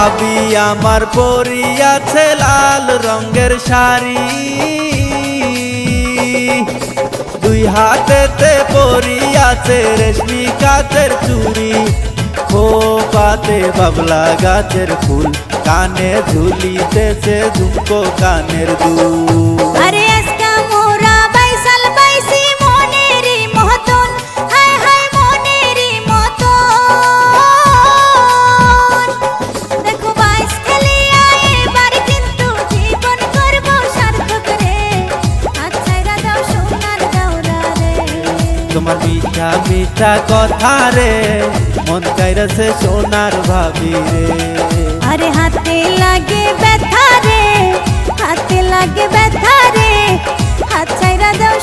ভাবি আমার পরিয়াছে লাল রঙের শাড়ি, দুই হাতেতে পরিয়াছে রেশমি কাচের চুড়ি, খোপাতে বাবলা গাছের ফুল, কানে ঝুলিতেছে ঝুমকো কানের দুল। আরে আজকা মোরা বাইসাল বাইসি মনেরই মতন, হায় হায় মনেরই মতন। দেখো বাইস খেলিয়া এবার কিন্তু জীবন করব সার্থক রে, আচ্ছাইরা দাও সোনার দাওরা রে। তোমার মিঠা মিঠা কথা রে মন কাইরাছে সোনার ভাবি রে। আরে হাতে লাগে ব্যথা রে, হাতে লাগে ব্যথা রে, হাত ছাইরা দাও